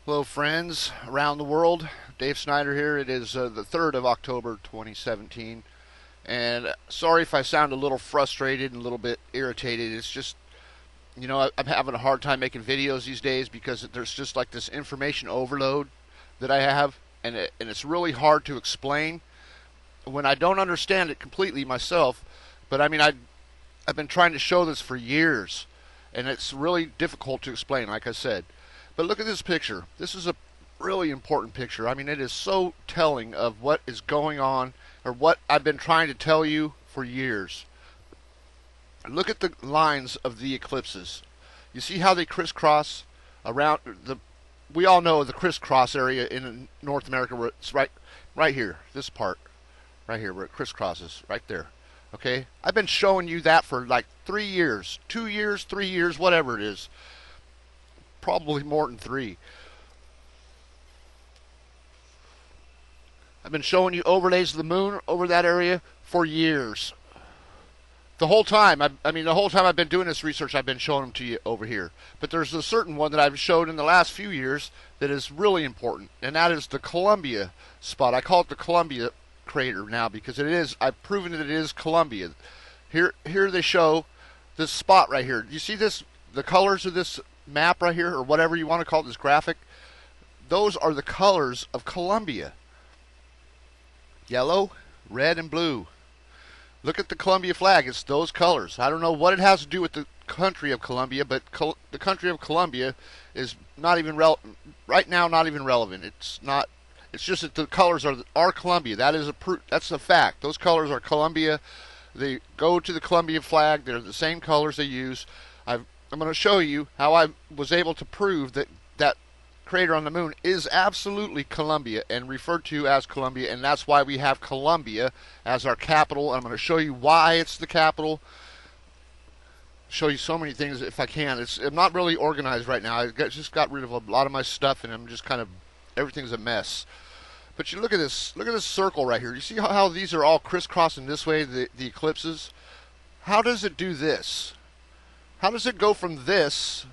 Hello, friends around the world. Dave Snyder here. It is the 3rd of October 2017. And sorry if I sound a little frustrated and a little bit irritated. It's just, I'm having a hard time making videos these days because there's just like this information overload that I have. And it's really hard to explain when I don't understand it completely myself. But I've been trying to show this for years. And it's really difficult to explain, like I said. But look at this picture. This is a really important picture. I mean, it is so telling of what is going on, or what I've been trying to tell you for years. Look at the lines of the eclipses. You see how they crisscross around the. We all know the crisscross area in North America, where it's right here. This part, right here, where it crisscrosses, right there. Okay, I've been showing you that for like 3 years, 2 years, 3 years, whatever it is. Probably more than 3. I've been showing you overlays of the moon over that area for years. The whole time, the whole time I've been doing this research, I've been showing them to you over here. But there's a certain one that I've showed in the last few years that is really important, and that is the Columbia spot. I call it the Columbia crater now because it is. I've proven that it is Columbia. Here they show this spot right here. You see this? The colors of this map right here, or whatever you want to call it, this graphic, those are the colors of Columbia. Yellow, red, and blue. Look at the Columbia flag. It's those colors. I don't know what it has to do with the country of Columbia, but the country of Columbia is not even right now. Not even relevant. It's not. It's just that the colors are Columbia. That is that's a fact. Those colors are Columbia. They go to the Columbia flag. They're the same colors they use. I'm going to show you how I was able to prove that that crater on the moon is absolutely Columbia and referred to as Columbia, and that's why we have Columbia as our capital. I'm going to show you why it's the capital. Show you so many things if I can. I'm not really organized right now. Just got rid of a lot of my stuff, and I'm just kind of, everything's a mess. But you look at this. Look at this circle right here. You see how these are all crisscrossing this way, the eclipses? How does it do this? How does it go from this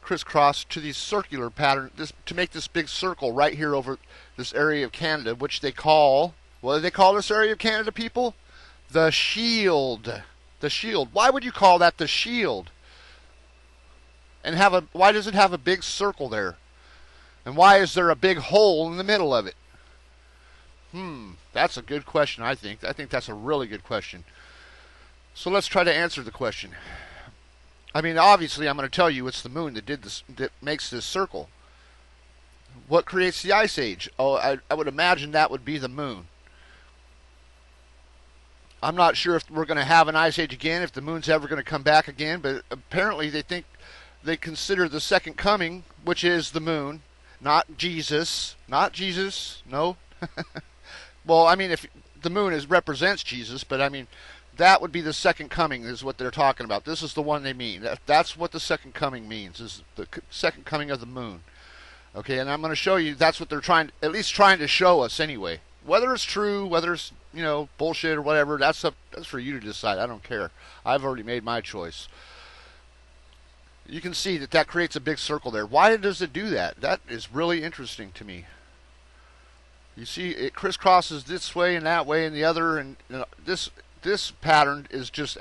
crisscross to these circular pattern, to make this big circle right here over this area of Canada, which they call, what do they call this area of Canada, people? The shield. The shield. Why would you call that the shield? And why does it have a big circle there? And why is there a big hole in the middle of it? That's a good question, I think. I think that's a really good question. So let's try to answer the question. Obviously, I'm going to tell you it's the moon that did this, that makes this circle. What creates the ice age? Oh, I would imagine that would be the moon. I'm not sure if we're going to have an ice age again, if the moon's ever going to come back again, but apparently they consider the second coming, which is the moon, not Jesus. Not Jesus, no. Well, if the moon represents Jesus, but that would be the second coming, is what they're talking about. This is the one they mean. That's what the second coming means, is the second coming of the moon. Okay, and I'm going to show you that's what they're trying to show us anyway. Whether it's true, whether it's, bullshit or whatever, that's for you to decide. I don't care. I've already made my choice. You can see that creates a big circle there. Why does it do that? That is really interesting to me. You see, it crisscrosses this way and that way and the other, and this pattern is just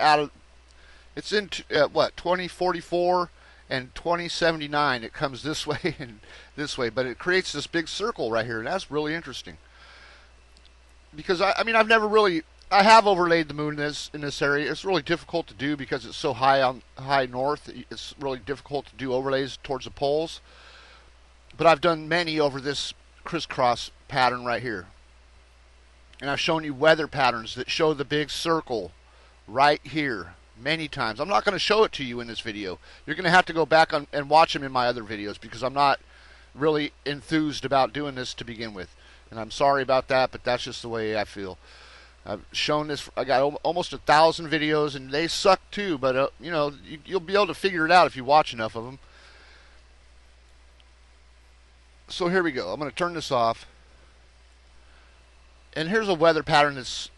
it's in 2044 and 2079. It comes this way and this way, but it creates this big circle right here, and that's really interesting. Because I have overlaid the moon in this area. It's really difficult to do because it's so high north. It's really difficult to do overlays towards the poles. But I've done many over this crisscross pattern right here. And I've shown you weather patterns that show the big circle right here many times. I'm not going to show it to you in this video. You're going to have to go back and watch them in my other videos because I'm not really enthused about doing this to begin with. And I'm sorry about that, but that's just the way I feel. I've shown this. I got almost 1,000 videos, and they suck too. But you'll be able to figure it out if you watch enough of them. So here we go. I'm going to turn this off. And here's a weather pattern that's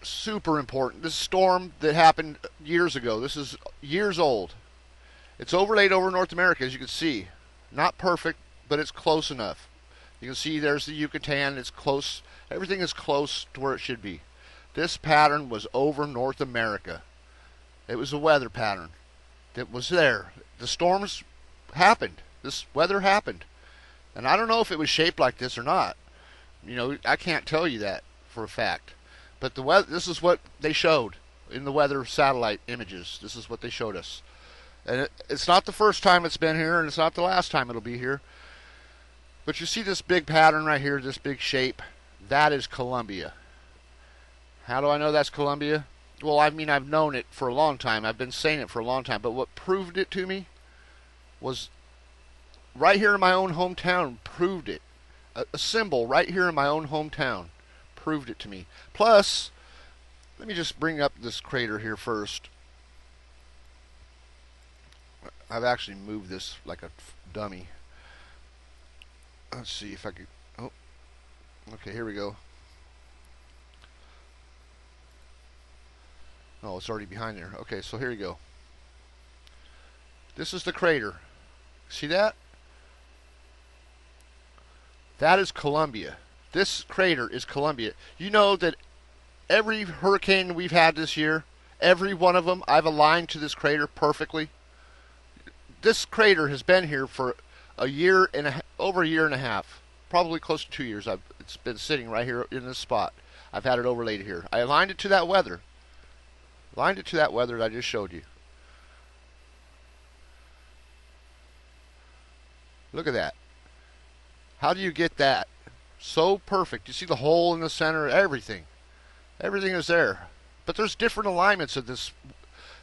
super important. This storm that happened years ago. This is years old. It's overlaid over North America, as you can see. Not perfect, but it's close enough. You can see there's the Yucatan. It's close. Everything is close to where it should be. This pattern was over North America. It was a weather pattern that was there. The storms happened. This weather happened. And I don't know if it was shaped like this or not. You know, I can't tell you that for a fact. But the weather, this is what they showed in the weather satellite images. This is what they showed us. And it's not the first time it's been here, and it's not the last time it'll be here. But you see this big pattern right here, this big shape? That is Columbia. How do I know that's Columbia? Well, I mean, I've known it for a long time. I've been saying it for a long time. But what proved it to me was right here in my own hometown proved it. A symbol right here in my own hometown proved it to me. Plus, let me just bring up this crater here first. I've actually moved this like a dummy. Let's see if I could. Oh, okay, here we go. Oh, it's already behind there. Okay, so here you go. This is the crater. See that? That is Columbia. This crater is Columbia. You know that every hurricane we've had this year, every one of them, I've aligned to this crater perfectly. This crater has been here for a year and over a year and a half, probably close to 2 years. It's been sitting right here in this spot. I've had it overlaid here. I aligned it to that weather. Aligned it to that weather that I just showed you. Look at that. How do you get that so perfect? You see the hole in the center, everything. Everything is there. But there's different alignments of this.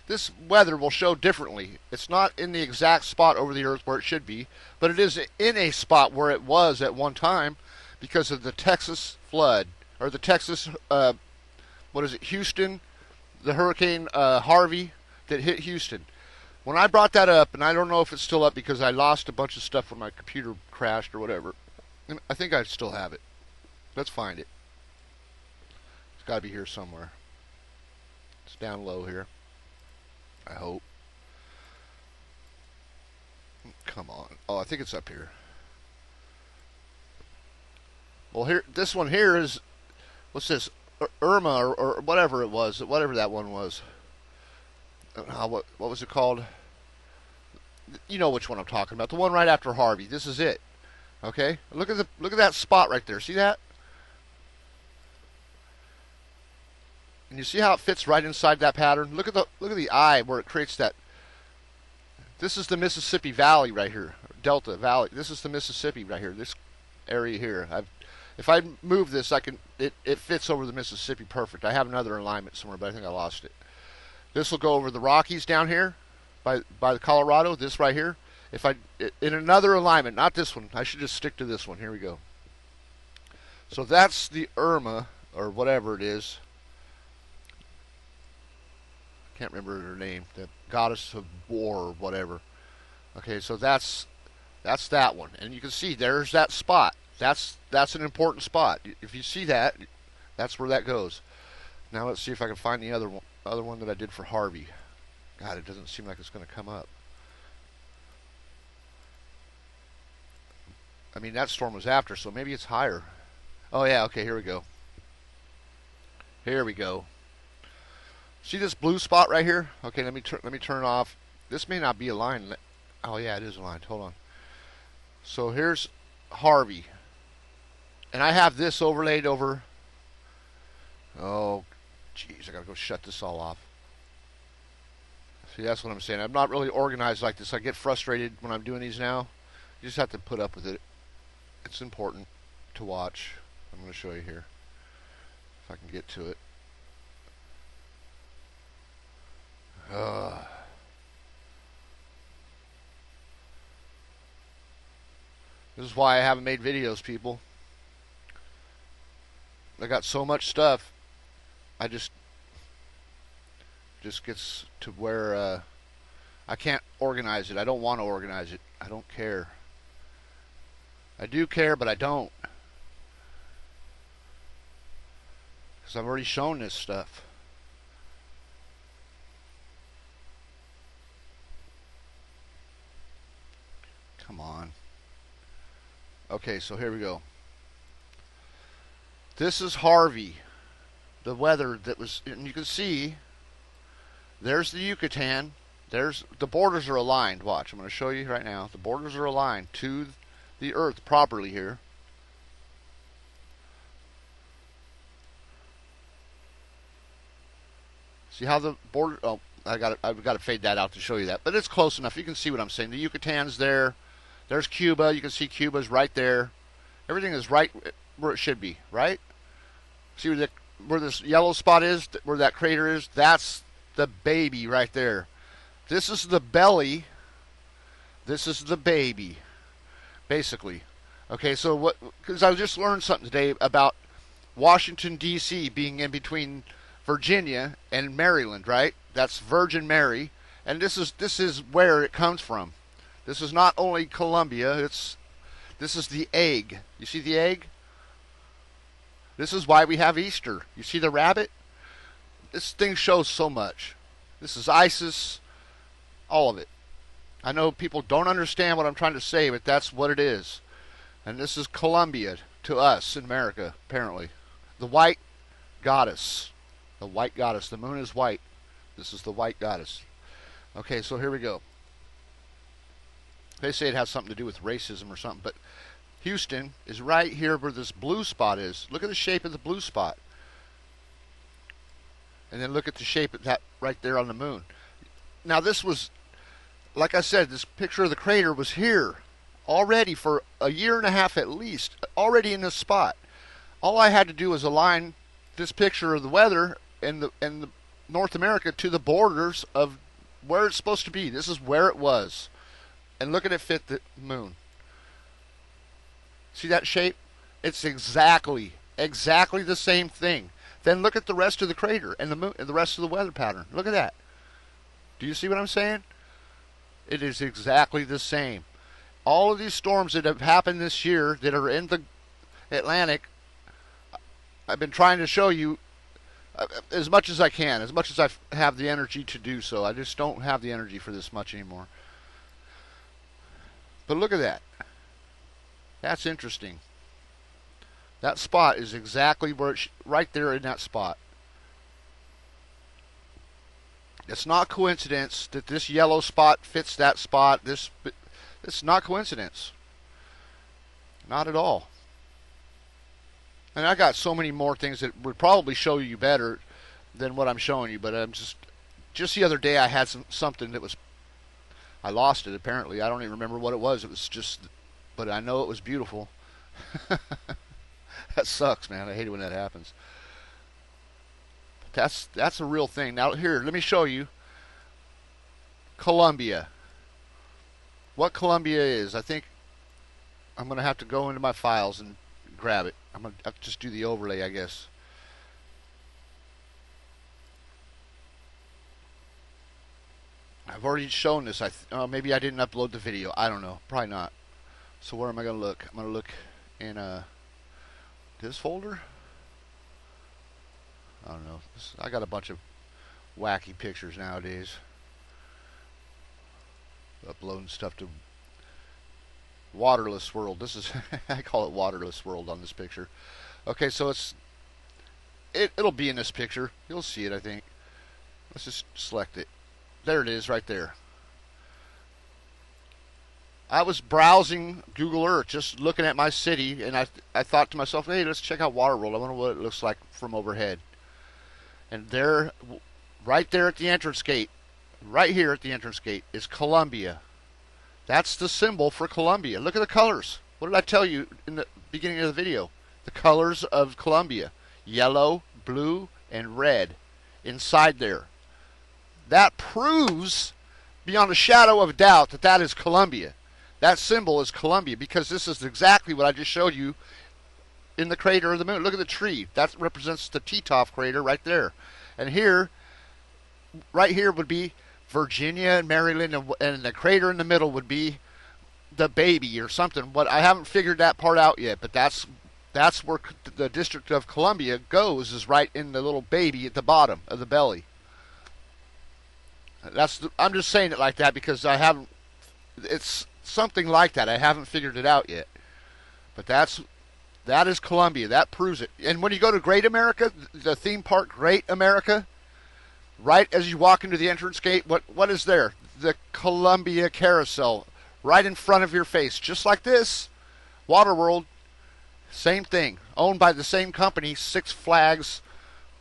This weather will show differently. It's not in the exact spot over the earth where it should be, but it is in a spot where it was at one time because of the Texas flood, or the Texas, what is it, Houston, the Hurricane Harvey that hit Houston. When I brought that up, and I don't know if it's still up because I lost a bunch of stuff when my computer crashed or whatever. And I think I still have it. Let's find it. It's got to be here somewhere. It's down low here. I hope. Come on. Oh, I think it's up here. Well, here, this one here is, what's this? Irma or whatever it was, whatever that one was. What was it called? You know which one I'm talking about. The one right after Harvey. This is it. Okay? Look at that spot right there. See that? And you see how it fits right inside that pattern? Look at the eye where it creates that. This is the Mississippi Valley right here. Delta Valley. This is the Mississippi right here. This area here. If I move this, it fits over the Mississippi perfect. I have another alignment somewhere, but I think I lost it. This will go over the Rockies down here by the Colorado. This right here. If I in another alignment, not this one. I should just stick to this one. Here we go. So that's the Irma or whatever it is. Can't remember her name. The goddess of war or whatever. Okay, so that's that one, and you can see there's that spot. That's an important spot. If you see that, that's where that goes. Now let's see if I can find the other one that I did for Harvey. God, it doesn't seem like it's going to come up. I mean, that storm was after, so maybe it's higher. Oh yeah, okay, here we go. Here we go. See this blue spot right here? Okay, let me turn it off. This may not be aligned. Oh yeah, it is aligned. Hold on. So here's Harvey. And I have this overlaid over. Oh, jeez, I gotta go shut this all off. See, that's what I'm saying. I'm not really organized like this. I get frustrated when I'm doing these now. You just have to put up with it. It's important to watch. I'm going to show you here. If I can get to it. This is why I haven't made videos, people. I got so much stuff. I just gets to where I can't organize it. I don't want to organize it. I don't care. I do care, but I don't. Because I've already shown this stuff. Come on. Okay, so here we go. This is Harvey, the weather that was, and you can see there's the Yucatan. There's the borders are aligned. Watch, I'm going to show you right now. The borders are aligned to the Earth properly here. See how the border? Oh, I've got to fade that out to show you that, but it's close enough. You can see what I'm saying. The Yucatan's there. There's Cuba. You can see Cuba's right there. Everything is right where it should be, right? See where this yellow spot is, where that crater is? That's the baby right there. This is the belly. This is the baby, basically. Okay, so what? Because I just learned something today about Washington, D.C. being in between Virginia and Maryland, right? That's Virgin Mary, and this is where it comes from. This is not only Columbia. This is the egg. You see the egg? This is why we have Easter. You see the rabbit? This thing shows so much. This is ISIS, all of it. I know people don't understand what I'm trying to say, but that's what it is. And this is Columbia to us in America, apparently. The white goddess. The white goddess. The moon is white. This is the white goddess. Okay, so here we go. They say it has something to do with racism or something, but Houston is right here where this blue spot is. Look at the shape of the blue spot. And then look at the shape of that right there on the moon. Now this was, like I said, this picture of the crater was here already for a year and a half at least, already in this spot. All I had to do was align this picture of the weather in the North America to the borders of where it's supposed to be. This is where it was. And look at it fit the moon. See that shape? It's exactly the same thing. Then look at the rest of the crater and the moon and the rest of the weather pattern. Look at that. Do you see what I'm saying? It is exactly the same. All of these storms that have happened this year that are in the Atlantic, I've been trying to show you as much as I can, as much as I have the energy to do so. I just don't have the energy for this much anymore. But look at that. That's interesting. That spot is exactly where it's right there in that spot. It's not coincidence that this yellow spot fits that spot. It's not coincidence. Not at all. And I got so many more things that would probably show you better than what I'm showing you, but I'm just the other day I had something that was, I lost it apparently. I don't even remember what it was. It was just, but I know it was beautiful. That sucks, man. I hate it when that happens. But that's a real thing. Now here, let me show you Columbia. What Columbia is. I think I'm going to have to go into my files and grab it. I'm going to have to just do the overlay, I guess. I've already shown this. Maybe I didn't upload the video. I don't know. Probably not. So where am I going to look? I'm going to look in this folder. I don't know. I got a bunch of wacky pictures nowadays. Uploading stuff to Waterless World. This is I call it Waterless World on this picture. Okay, so it'll be in this picture. You'll see it, I think. Let's just select it. There it is, right there. I was browsing Google Earth, just looking at my city, and I thought to myself, hey, let's check out Waterworld. I wonder what it looks like from overhead. And there, right there at the entrance gate, right here at the entrance gate, is Columbia. That's the symbol for Columbia. Look at the colors. What did I tell you in the beginning of the video? The colors of Columbia. Yellow, blue, and red inside there. That proves beyond a shadow of a doubt that that is Columbia. That symbol is Columbia because this is exactly what I just showed you in the crater of the moon. Look at the tree. That represents the Titov crater right there. And here, right here would be Virginia and Maryland, and the crater in the middle would be the baby or something. But I haven't figured that part out yet, but that's where the District of Columbia goes, is right in the little baby at the bottom of the belly. I'm just saying it like that because I haven't, it's something like that. I haven't figured it out yet. But that is Columbia. That proves it. And when you go to Great America, the theme park Great America, right as you walk into the entrance gate, what is there? The Columbia Carousel right in front of your face, just like this. Waterworld, same thing. Owned by the same company, Six Flags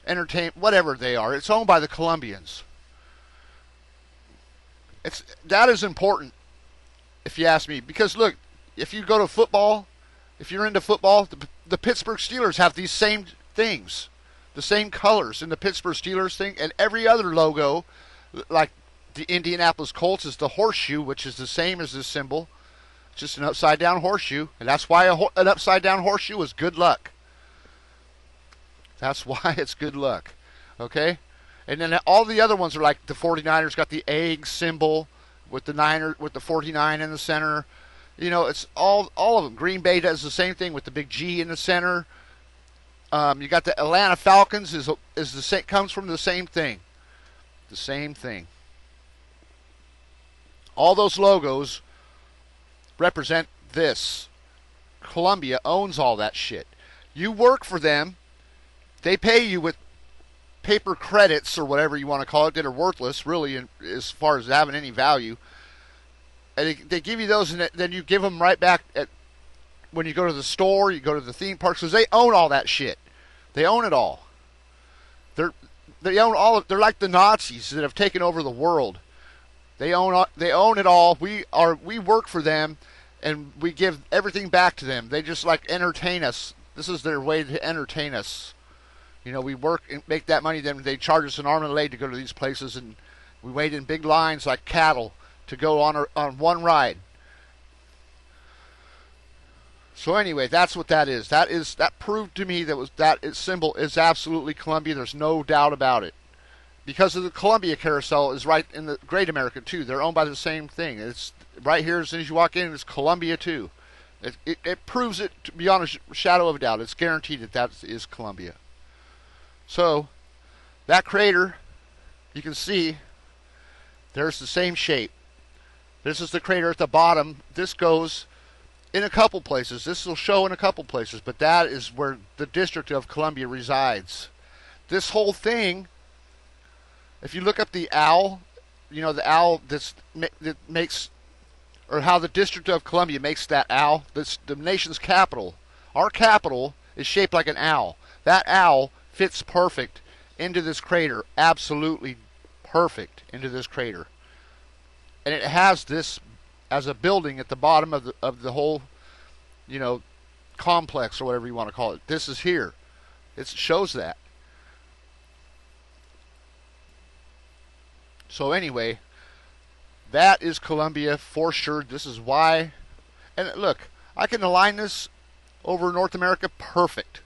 Entertainment, whatever they are. It's owned by the Columbians. That is important, if you ask me. Because look, if you go to football, if you're into football, the Pittsburgh Steelers have these same things, the same colors in the Pittsburgh Steelers thing, and every other logo, like the Indianapolis Colts is the horseshoe, which is the same as this symbol, just an upside down horseshoe, and that's why an upside down horseshoe is good luck. That's why it's good luck, okay? And then all the other ones are like the 49ers got the egg symbol with the 49 in the center. You know, it's all of them. Green Bay does the same thing with the big G in the center. You got the Atlanta Falcons is the same, comes from the same thing. The same thing. All those logos represent this. Columbia owns all that shit. You work for them. They pay you with paper credits or whatever you want to call it that are worthless, really, as far as having any value. And they give you those, and then you give them right back when you go to the store, you go to the theme parks, because they own all that shit. They own it all. They own all. They're like the Nazis that have taken over the world. They own it all. We work for them, and we give everything back to them. They just like entertain us. This is their way to entertain us. You know, we work and make that money. Then they charge us an arm and a leg to go to these places, and we wait in big lines like cattle to go on one ride. So anyway, that's what that is. That proved to me that its symbol is absolutely Columbia. There's no doubt about it. Because of the Columbia Carousel is right in the Great America too. They're owned by the same thing. It's right here as soon as you walk in. It's Columbia too. It proves it beyond a shadow of a doubt. It's guaranteed that is Columbia. So that crater, you can see, there's the same shape. This is the crater at the bottom. This goes in a couple places. This will show in a couple places, but that is where the District of Columbia resides. This whole thing, if you look up the owl, you know, the owl that makes, or how the District of Columbia makes that owl, that's the nation's capital. Our capital is shaped like an owl. That owl fits perfect into this crater, absolutely perfect into this crater. And it has this as a building at the bottom of the whole, you know, complex or whatever you want to call it. This is here. It shows that. So anyway, that is Columbia for sure. This is why. And look, I can align this over North America perfect.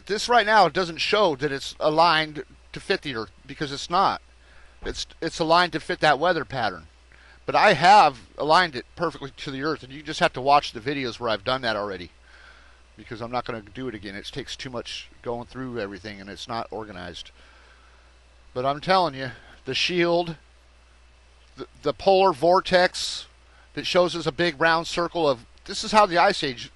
This right now doesn't show that it's aligned to fit the Earth, because it's not. It's aligned to fit that weather pattern. But I have aligned it perfectly to the Earth, and you just have to watch the videos where I've done that already, because I'm not going to do it again. It takes too much going through everything, and it's not organized. But I'm telling you, the shield, the polar vortex that shows us a big round circle of, this is how the Ice Age,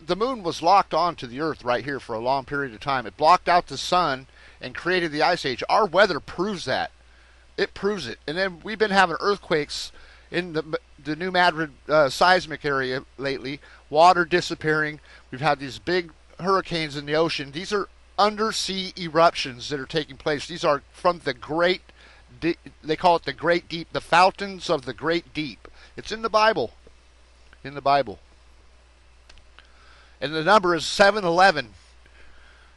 the moon was locked onto the Earth right here for a long period of time. It blocked out the sun and created the Ice Age. Our weather proves that. It proves it. And then we've been having earthquakes in the New Madrid seismic area lately, water disappearing. We've had these big hurricanes in the ocean. These are undersea eruptions that are taking place. These are from the great, they call it the Great Deep, the fountains of the Great Deep. It's in the Bible. In the Bible. And the number is 711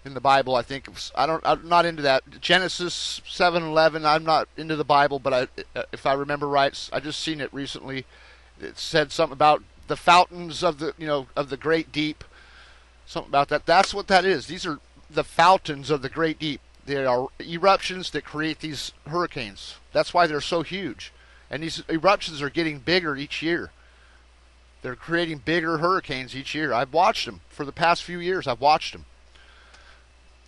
in the Bible, I think. I'm not into that. Genesis 7:11. I'm not into the Bible, but if I remember right, I just seen it recently. It said something about the fountains of the great deep. Something about that. That's what that is. These are the fountains of the great deep. They are eruptions that create these hurricanes. That's why they're so huge. And these eruptions are getting bigger each year. They're creating bigger hurricanes each year. I've watched them for the past few years. I've watched them.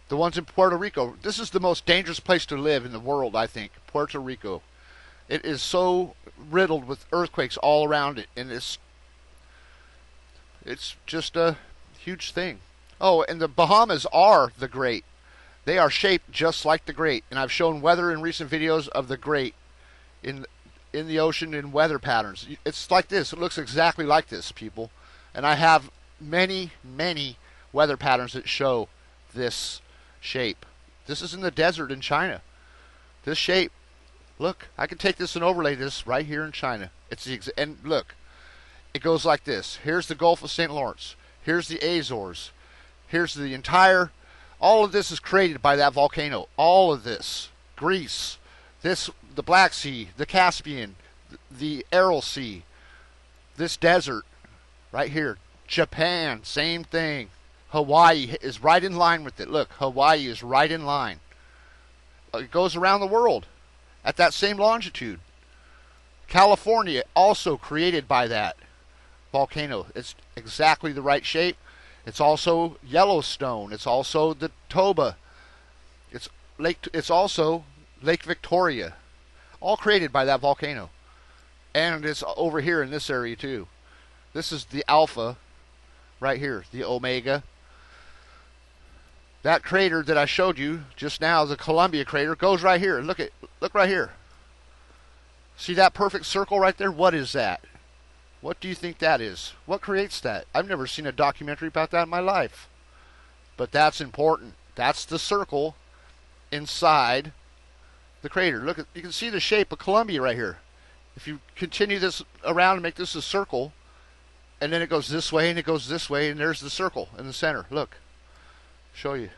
The ones in Puerto Rico. This is the most dangerous place to live in the world, I think. Puerto Rico. It is so riddled with earthquakes all around it. And It's just a huge thing. Oh, and the Bahamas are the Great. They are shaped just like the Great, and I've shown weather in recent videos of the Great in the ocean in weather patterns. It's like this. It looks exactly like this, people. And I have many, many weather patterns that show this shape. This is in the desert in China. This shape. Look, I can take this and overlay this right here in China. It's the and look, it goes like this. Here's the Gulf of St. Lawrence. Here's the Azores. Here's the entire. All of this is created by that volcano. All of this, Greece, this, the Black Sea, the Caspian, the Aral Sea, this desert, right here. Japan, same thing. Hawaii is right in line with it. Look, Hawaii is right in line. It goes around the world at that same longitude. California, also created by that volcano. It's exactly the right shape. It's also Yellowstone. It's also the Toba. It's also Lake Victoria. All created by that volcano. And it's over here in this area too. This is the Alpha right here, the Omega. That crater that I showed you just now, the Columbia crater, goes right here. Look right here. See that perfect circle right there? What is that? What do you think that is? What creates that? I've never seen a documentary about that in my life. But that's important. That's the circle inside the crater. Look, you can see the shape of Columbia right here. If you continue this around and make this a circle, and then it goes this way and it goes this way, and there's the circle in the center. Look. Show you.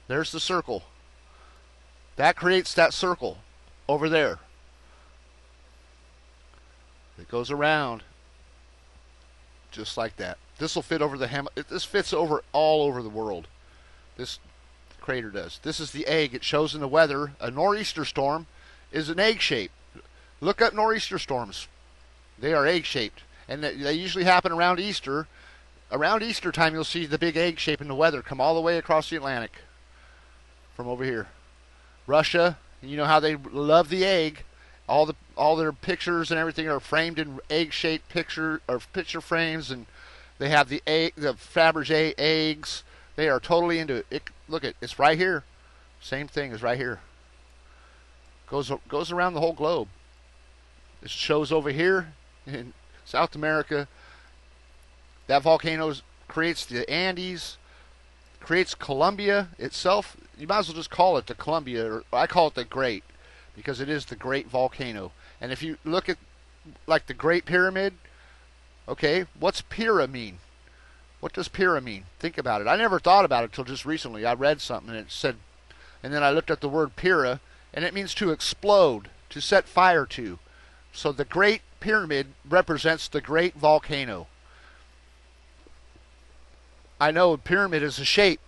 There's the circle. That creates that circle over there. It goes around just like that. This will fit over the this fits over all over the world. This crater does. This is the egg. It shows in the weather. A nor'easter storm is an egg shape. Look at nor'easter storms. They are egg shaped, and they usually happen around Easter. Around Easter time, you'll see the big egg shape in the weather come all the way across the Atlantic from over here. Russia, you know how they love the egg. All their pictures and everything are framed in egg-shaped picture frames, and they have the Fabergé eggs. They are totally into it. Look it's right here. Same thing is right here. Goes around the whole globe. It shows over here in South America. That volcano creates the Andes, creates Columbia itself. You might as well just call it the Columbia, or I call it the Great, because it is the Great Volcano. And if you look at like the Great Pyramid, okay, what's Pira mean? What does Pira mean? Think about it. I never thought about it till just recently. I read something and it said, and then I looked at the word Pira, and it means to explode, to set fire to. So the Great Pyramid represents the Great Volcano. I know pyramid is a shape.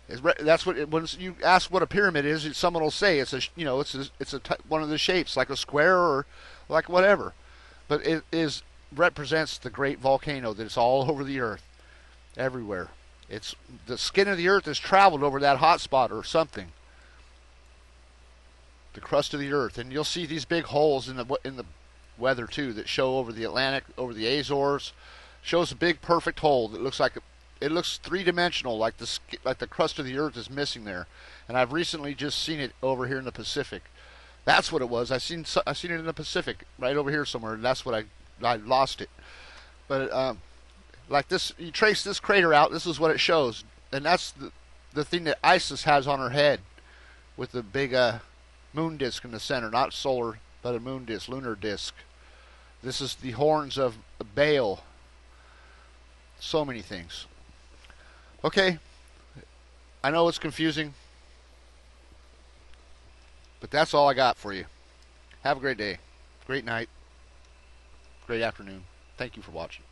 That's what when you ask what a pyramid is, someone will say it's one of the shapes, like a square or like whatever. But it represents the great volcano that's all over the earth, everywhere. It's the skin of the earth has traveled over that hot spot or something. The crust of the earth, and you'll see these big holes in the weather too that show over the Atlantic, over the Azores. Shows a big perfect hole that looks like it looks three-dimensional, like the crust of the earth is missing there. And I've recently just seen it over here in the Pacific. That's what it was. I seen it in the Pacific, right over here somewhere. And that's what I lost it. But like this, you trace this crater out. This is what it shows, and that's the thing that Isis has on her head, with the big moon disk in the center, not solar, but a moon disk, lunar disk. This is the horns of Baal. So many things. Okay, I know it's confusing, but that's all I got for you. Have a great day, great night, great afternoon. Thank you for watching.